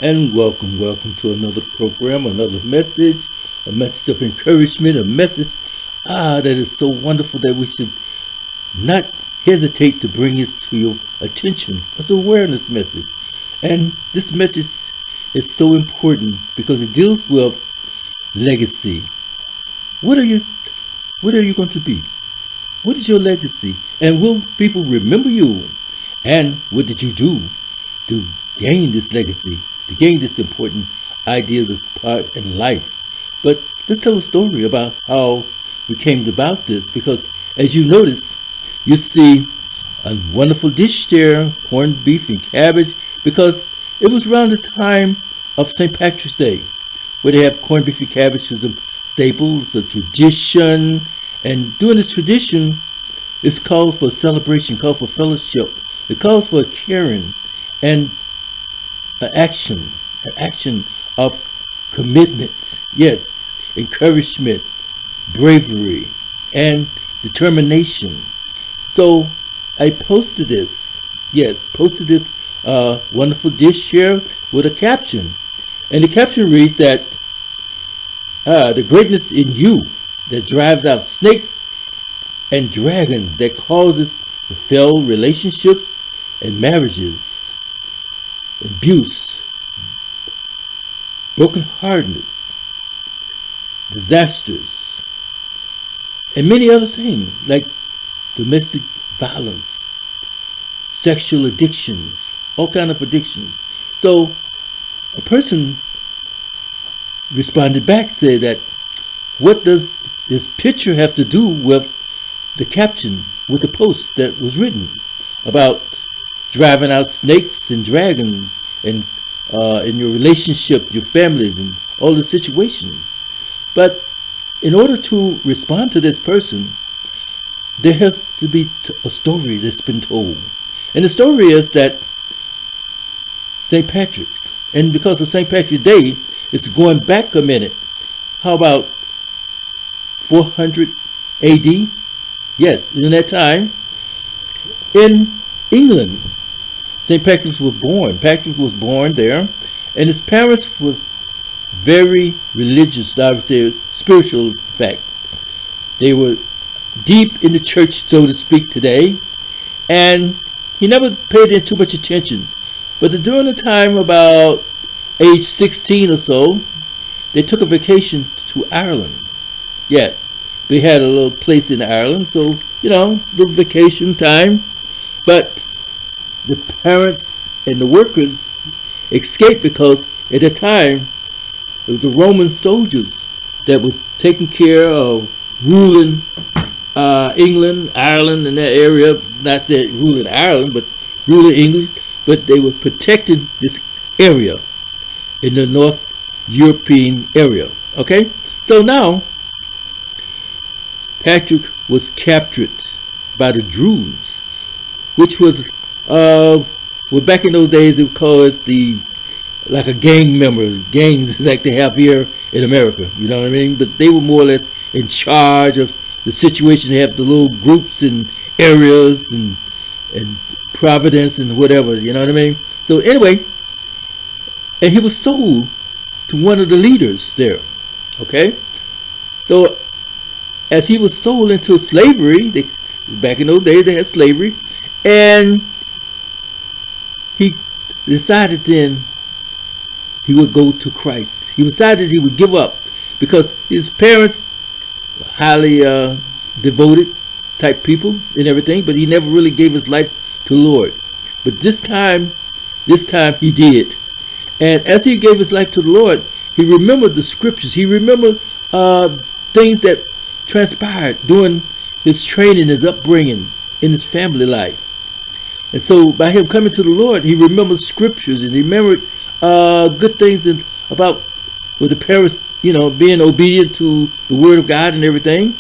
and welcome to another program, another message, a message of encouragement, a message that is so wonderful that we should not hesitate to bring it to your attention. It's an awareness message, and this message is so important because it deals with legacy. What are you going to be? What is your legacy? And will people remember you? And what did you do to gain this legacy, to gain this important ideas of part in life? But let's tell a story about how we came about this, because as you notice, you see a wonderful dish there, corned beef and cabbage, because it was around the time of St. Patrick's Day, where they have corned beef and cabbage as a staple, it's a tradition. And during this tradition, it's called for celebration, called for fellowship. It calls for caring and an action of commitment. Yes, encouragement, bravery, and determination. So I posted this. Yes, posted this wonderful dish here with a caption. And the caption reads that the greatness in you that drives out snakes and dragons, that causes the failed relationships and marriages, abuse, brokenheartedness, disasters, and many other things like domestic violence, sexual addictions, all kind of addictions. So a person responded back, said that, what does this picture have to do with the caption, with the post that was written about driving out snakes and dragons and in your relationship, your families, and all the situations? But in order to respond to this person, there has to be a story that's been told. And the story is that St. Patrick's, and because of St. Patrick's Day, it's going back a minute. How about 400 AD? Yes, in that time, in England, St. Patrick was born. Patrick was born there, and his parents were very religious, I would say spiritual, in fact. They were deep in the church, so to speak, today, and he never paid too much attention. But during the time about age 16 or so, they took a vacation to Ireland. Yes, they had a little place in Ireland, so, little vacation time. But the parents and the workers escaped because at the time, it was the Roman soldiers that was taking care of ruling England, Ireland, and that area. Not saying ruling Ireland, but ruling England. But they were protecting this area in the North European area. Okay? So now, Patrick was captured by the Druids, which was, well, back in those days, they would call it like a gang member, gangs like they have here in America, you know what I mean? But they were more or less in charge of the situation. They have the little groups and areas and Providence and whatever, you know what I mean? So anyway, and he was sold to one of the leaders there, okay? So as he was sold into slavery, back in those days they had slavery, and he decided then he would go to Christ. He decided he would give up because his parents were highly devoted type people and everything, but he never really gave his life to the Lord. But this time he did. And as he gave his life to the Lord, he remembered the scriptures. He remembered things that transpired during his training, his upbringing, in his family life. And so by him coming to the Lord, he remembered scriptures and he remembered good things about with the parents, being obedient to the word of God and everything.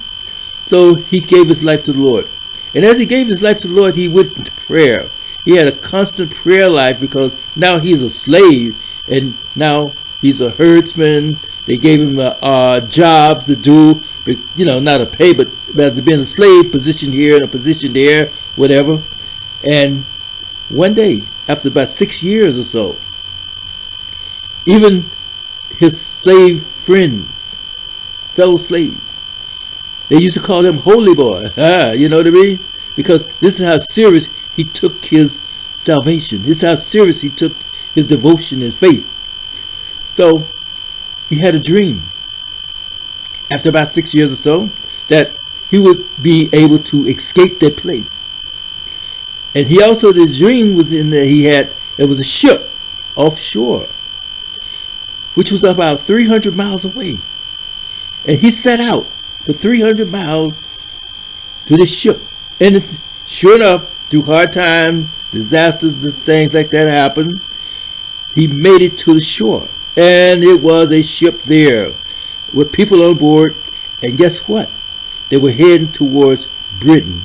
So he gave his life to the Lord. And as he gave his life to the Lord, he went into prayer. He had a constant prayer life because now he's a slave and now he's a herdsman. They gave him a job to do, but, not a pay, but to be in a slave position here and a position there, whatever. And one day, after about 6 years or so, Even his slave friends, fellow slaves, they used to call him Holy Boy. You know what I mean? Because this is how serious he took his salvation. This is how serious he took his devotion and faith. So he had a dream after about 6 years or so that he would be able to escape that place. And he also, the dream was in that it was a ship offshore, which was about 300 miles away. And he set out for 300 miles to this ship. And sure enough, through hard times, disasters, things like that happened, he made it to the shore. And it was a ship there with people on board. And guess what? They were heading towards Britain,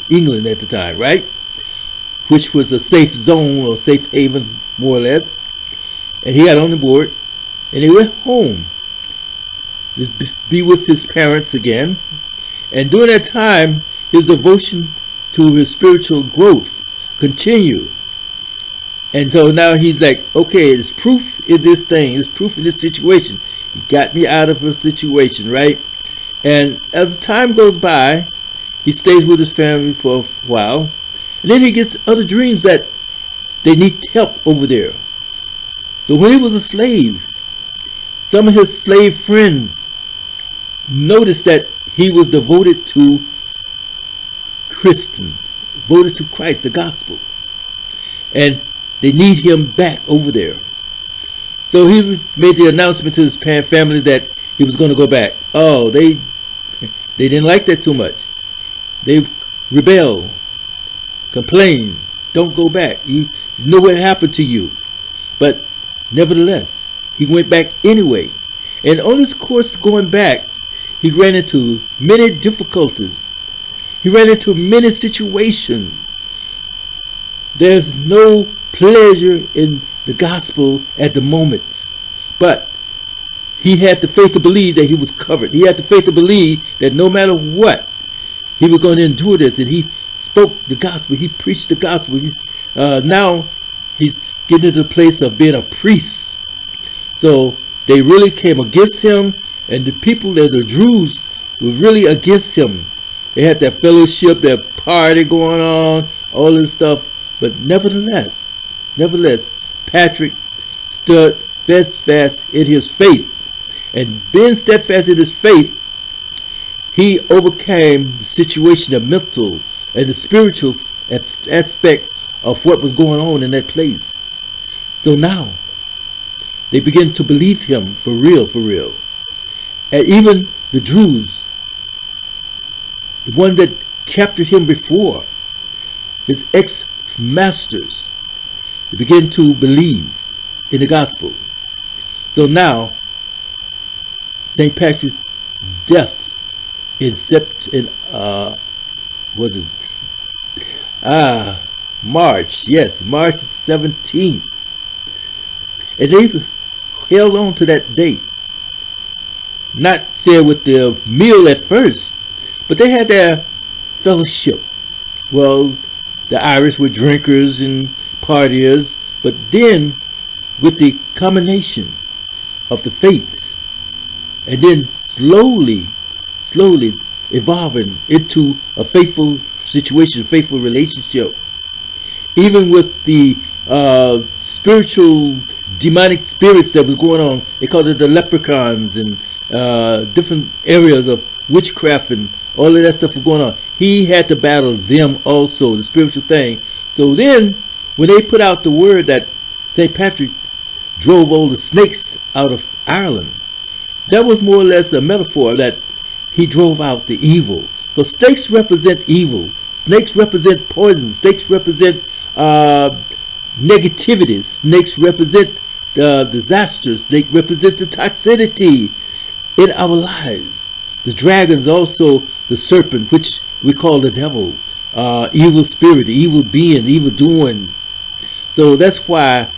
England at the time, right? Which was a safe zone or safe haven, more or less. And he got on the board and he went home to be with his parents again. And during that time, his devotion to his spiritual growth continued. And so now he's like, okay, there's proof in this thing. There's proof in this situation. He got me out of a situation, right? And as time goes by, he stays with his family for a while. And then he gets other dreams that they need help over there. So when he was a slave, some of his slave friends noticed that he was devoted to devoted to Christ, the gospel. And they need him back over there. So he made the announcement to his family that he was going to go back. Oh, they didn't like that too much. They rebelled, complained, don't go back. You know what happened to you. But nevertheless, he went back anyway. And on his course going back, he ran into many difficulties. He ran into many situations. There's no pleasure in the gospel at the moment. But he had the faith to believe that he was covered. He had the faith to believe that no matter what, he was going to endure this. And he spoke the gospel. He preached the gospel. Now he's getting to the place of being a priest. So they really came against him. And the people, the Jews, were really against him. They had that fellowship, that party going on, all this stuff. But nevertheless, Patrick stood steadfast in his faith. And being steadfast in his faith, he overcame the situation, the mental and the spiritual aspect of what was going on in that place. So now, they begin to believe him for real. And even the Jews, the one that captured him before, his ex-masters, they begin to believe in the gospel. So now, St. Patrick's death in March 17th. And they held on to that date. Not said with the meal at first, but they had their fellowship. Well, the Irish were drinkers and partiers, but then with the combination of the faith, and then slowly evolving into a faithful situation, faithful relationship. Even with the spiritual demonic spirits that was going on, they called it the leprechauns and different areas of witchcraft and all of that stuff was going on. He had to battle them also, the spiritual thing. So then, when they put out the word that St. Patrick drove all the snakes out of Ireland, that was more or less a metaphor that he drove out the evil. So snakes represent evil. Snakes represent poison. Snakes represent negativity. Snakes represent the disasters. They represent the toxicity in our lives. The dragon is also the serpent, which we call the devil, evil spirit, evil being, evil doings. So that's why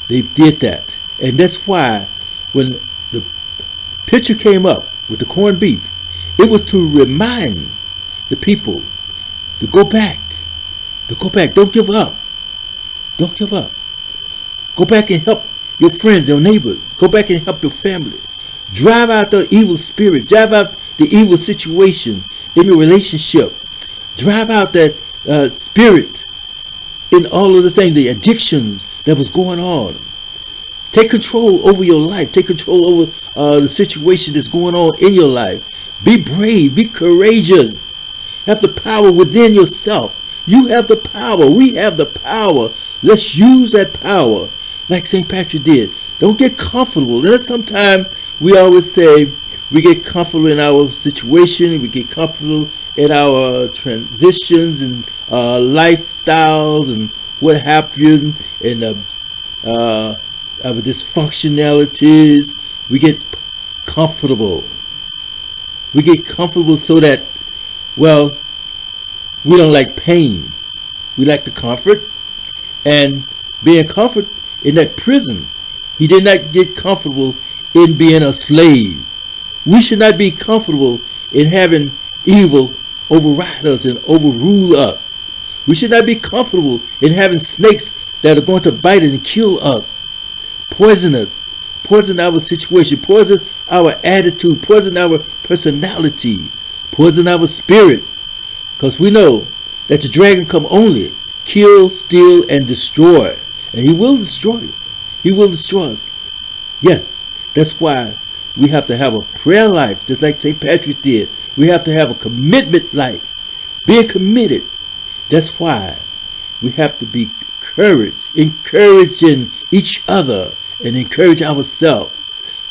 they did that. And that's why when the picture came up with the corned beef, it was to remind the people to go back. Don't give up. Go back and help your friends, your neighbors. Go back and help your family. Drive out the evil spirit. Drive out the evil situation in your relationship. Drive out that spirit in all of the things, the addictions that was going on. Take control over your life. Take control over the situation that's going on in your life. Be brave. Be courageous. Have the power within yourself. You have the power. We have the power. Let's use that power like St. Patrick did. Don't get comfortable. And sometimes we always say we get comfortable in our situation. We get comfortable in our transitions and lifestyles and what happened and our dysfunctionalities. We get comfortable. We get comfortable so that, well, we don't like pain. We like the comfort. And being comfort in that prison, he did not get comfortable in being a slave. We should not be comfortable in having evil override us and overrule us. We should not be comfortable in having snakes that are going to bite and kill us, poison us, poison our situation, poison our attitude, poison our personality, poison our spirits. Because we know that the dragon come only kill, steal, and destroy. And he will destroy you. He will destroy us. Yes, that's why we have to have a prayer life, just like St. Patrick did. We have to have a commitment life. Being committed. That's why we have to be encouraging each other and encourage ourselves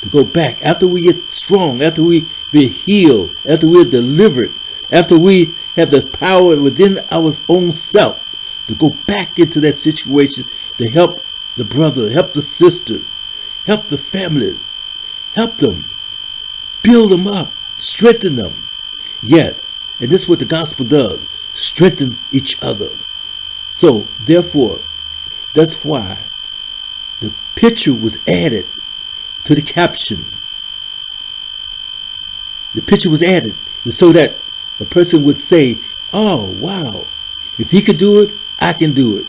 to go back after we get strong, after we be healed, after we're delivered, after we have the power within our own self to go back into that situation to help the brother, help the sister, help the families, help them, build them up, strengthen them. Yes, and this is what the gospel does, strengthen each other. So, therefore, that's why the picture was added to the caption. The picture was added so that a person would say, oh, wow, if he could do it, I can do it.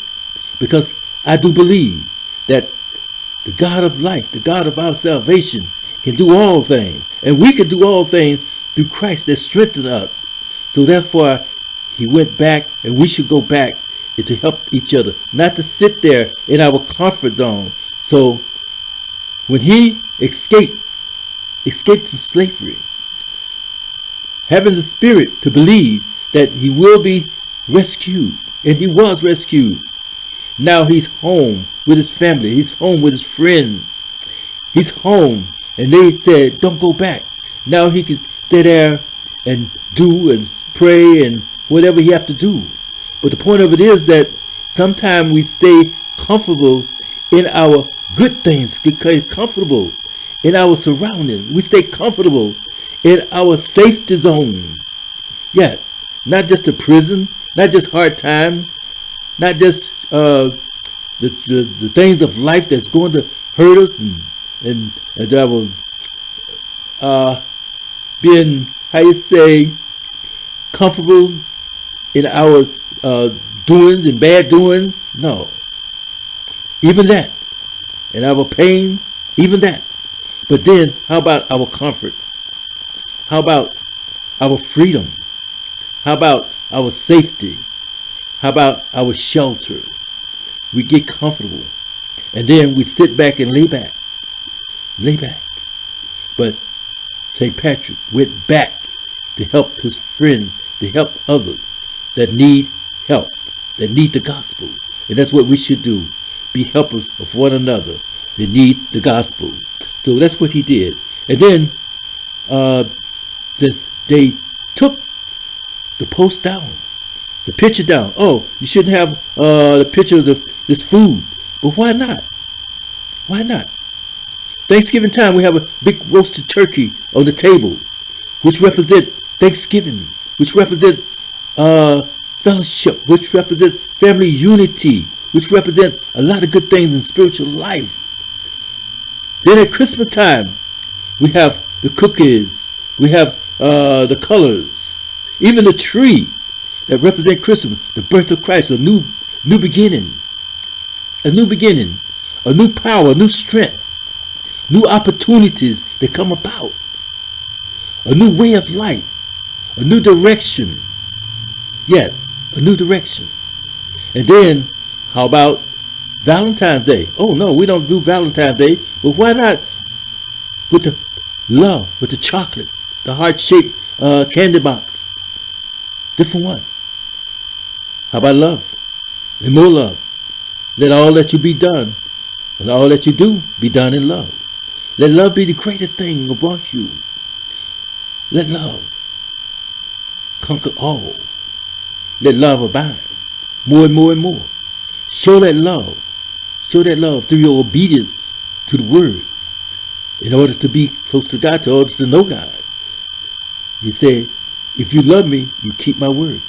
Because I do believe that the God of life, the God of our salvation, can do all things. And we can do all things through Christ that strengthens us. So therefore, he went back, and we should go back and to help each other, not to sit there in our comfort zone. So when he escaped from slavery, having the spirit to believe that he will be rescued, and he was rescued. Now he's home with his family. He's home with his friends. He's home, and they said, don't go back. Now he can stay there and do and pray and whatever he have to do. But the point of it is that sometimes we stay comfortable in our good things, get comfortable in our surroundings. We stay comfortable in our safety zone. Yes, not just the prison, not just hard time, not just the things of life that's going to hurt us and that will being, how you say, comfortable in our doings and bad doings. No. Even that. And our pain, even that. But then, how about our comfort? How about our freedom? How about our safety? How about our shelter? We get comfortable. And then we sit back and lay back. Lay back. But St. Patrick went back to help his friends, to help others that need help, that need the gospel. And that's what we should do. Be helpers of one another that need the gospel. So that's what he did. And then, since they took the post down, the picture down. Oh, you shouldn't have the picture of this food. But why not? Why not? Thanksgiving time, we have a big roasted turkey on the table, which represent Thanksgiving, which represent fellowship, which represent family unity, which represent a lot of good things in spiritual life. Then at Christmas time, we have the cookies, we have the colors, even the tree that represent Christmas, the birth of Christ, a new beginning, a new beginning, a new power, new strength, new opportunities that come about, a new way of life, a new direction. Yes, a new direction. And then, how about Valentine's Day? Oh no, we don't do Valentine's Day, but why not with the love, with the chocolate, the heart-shaped candy box? Different one. How about love? And more love. Let all that you be done, and all that you do be done in love. Let love be the greatest thing about you. Let love conquer all. Let love abide more and more and more. Show that love. Show that love through your obedience to the word. In order to be close to God, in order to know God. He said, if you love me, you keep my word.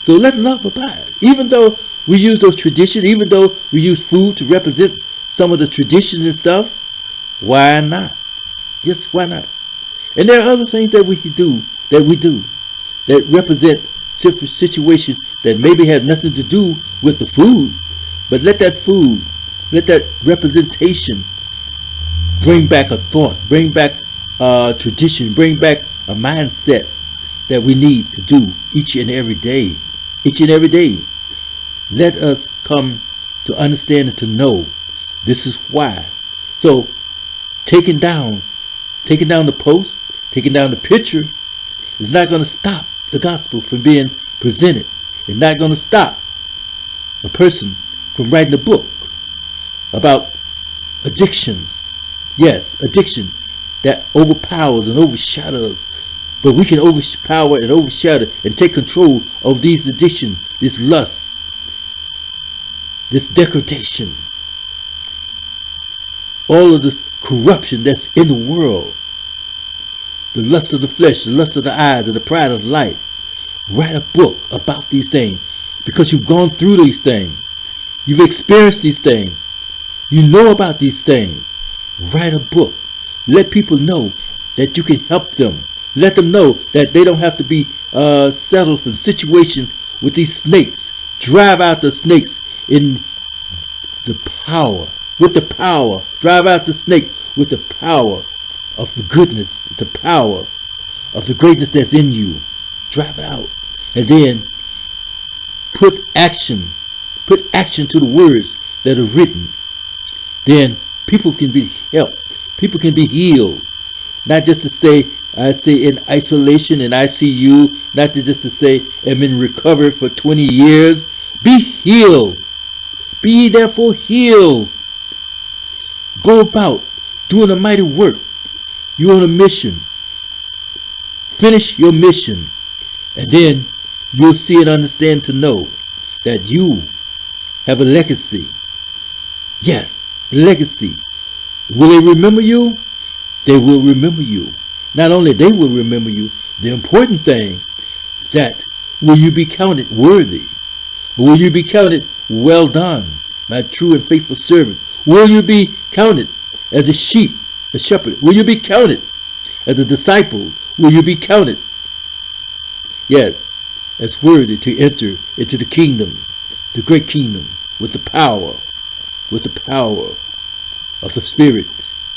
So let love abide. Even though we use those traditions, even though we use food to represent some of the traditions and stuff, why not? Yes, why not? And there are other things that we do that represent situations that maybe have nothing to do with the food, but let that food, let that representation bring back a thought, bring back a tradition, bring back a mindset that we need to do each and every day. Each and every day. Let us come to understand and to know this is why. So taking down the post, taking down the picture is not going to stop the gospel from being presented. It's not going to stop a person from writing a book about addictions. Yes, addiction that overpowers and overshadows. But we can overpower and overshadow and take control of these addictions, this lust, this degradation, all of this corruption that's in the world, the lust of the flesh, the lust of the eyes, and the pride of life. Write a book about these things because you've gone through these things. You've experienced these things. You know about these things. Write a book. Let people know that you can help them. Let them know that they don't have to be settled for situations with these snakes. Drive out the snakes in the power, with the power. Drive out the snake with the power of the goodness, the power of the greatness that's in you. Drive it out. And then put action to the words that are written. Then people can be helped. People can be healed. Not just to say, I say in isolation, in ICU, not just to say, I'm in recovery for 20 years. Be healed. Be ye therefore healed. Go about doing a mighty work. You're on a mission. Finish your mission. And then you'll see and understand to know that you have a legacy. Yes, legacy. Will they remember you? They will remember you. Not only they will remember you, the important thing is that will you be counted worthy? Will you be counted well done, my true and faithful servant? Will you be counted as a sheep, a shepherd? Will you be counted as a disciple? Will you be counted, yes, as worthy to enter into the kingdom, the great kingdom, with the power of the Spirit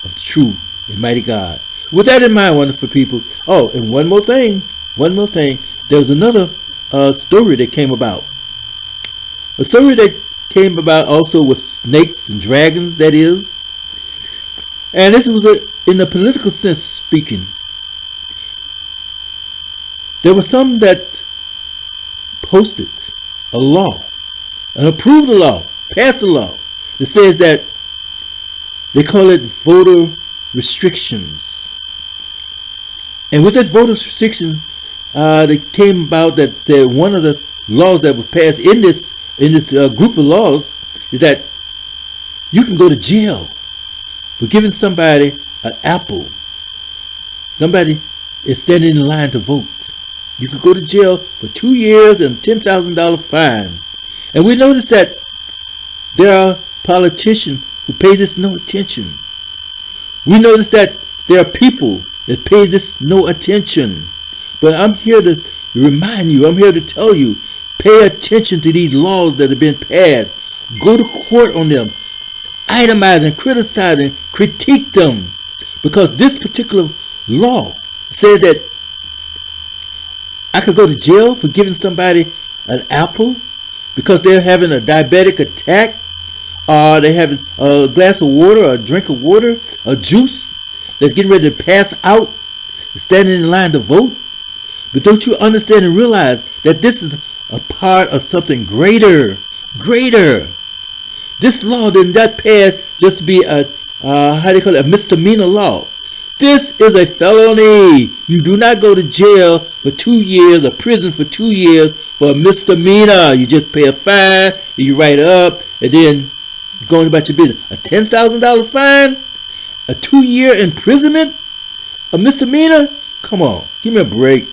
of the true and mighty God. With that in mind, wonderful people. Oh, and one more thing. There was another story that came about. A story that came about also with snakes and dragons, that is. And this was in a political sense speaking. There were some that posted a law and approved the law, passed the law that says that they call it voter restrictions. And with that voter restriction, they came about that said one of the laws that was passed in this group of laws is that you can go to jail for giving somebody an apple. Somebody is standing in line to vote. You could go to jail for 2 years and $10,000 fine. And we noticed that there are politicians who pay this no attention. We noticed that there are people that pay this no attention. But I'm here to remind you, I'm here to tell you, pay attention to these laws that have been passed. Go to court on them. itemize and criticize and critique them, because this particular law said that I could go to jail for giving somebody an apple because they're having a diabetic attack, or they're having a glass of water, or a drink of water, a juice that's getting ready to pass out, standing in line to vote. But don't you understand and realize that this is a part of something greater? Greater. This law did not pass just to be a a misdemeanor law. This is a felony. You do not go to jail for 2 years or prison for 2 years for a misdemeanor. You just pay a fine, and you write it up, and then go on about your business. A $10,000 fine? A 2-year imprisonment? A misdemeanor? Come on, give me a break.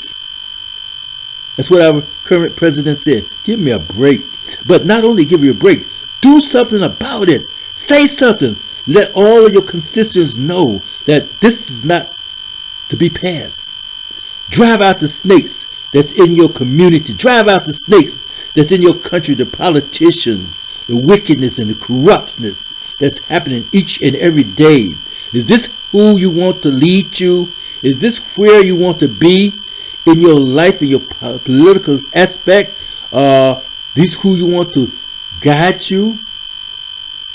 That's what our current president said. Give me a break. But not only give you a break, do something about it. Say something. Let all of your constituents know that this is not to be passed. Drive out the snakes that's in your community. Drive out the snakes that's in your country, the politicians, the wickedness and the corruptness that's happening each and every day. Is this who you want to lead you? Is this where you want to be in your life, in your political aspect? These who you want to guide you?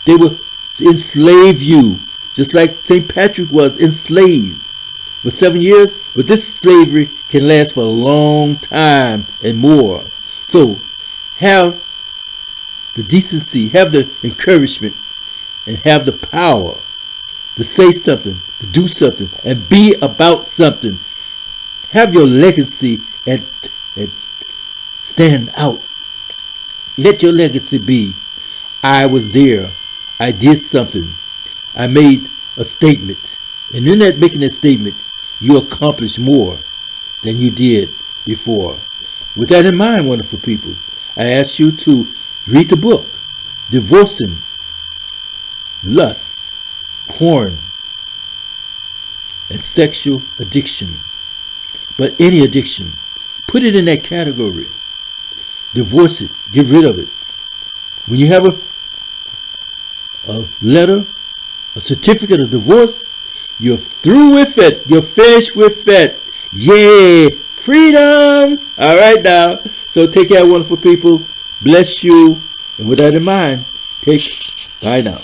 They will enslave you, just like St. Patrick was enslaved for 7 years. But this slavery can last for a long time and more. So have the decency, have the encouragement, and have the power to say something, to do something, and be about something. Have your legacy and stand out. Let your legacy be, I was there. I did something. I made a statement. And in that making that statement, you accomplished more than you did before. With that in mind, wonderful people, I ask you to read the book, Divorcing Lust, Porn, and Sexual Addiction. But any addiction, put it in that category. Divorce it. Get rid of it. When you have a letter, a certificate of divorce, you're through with it. You're finished with it. Yay! Freedom! All right now. So take care, wonderful people. Bless you. And with that in mind, bye now.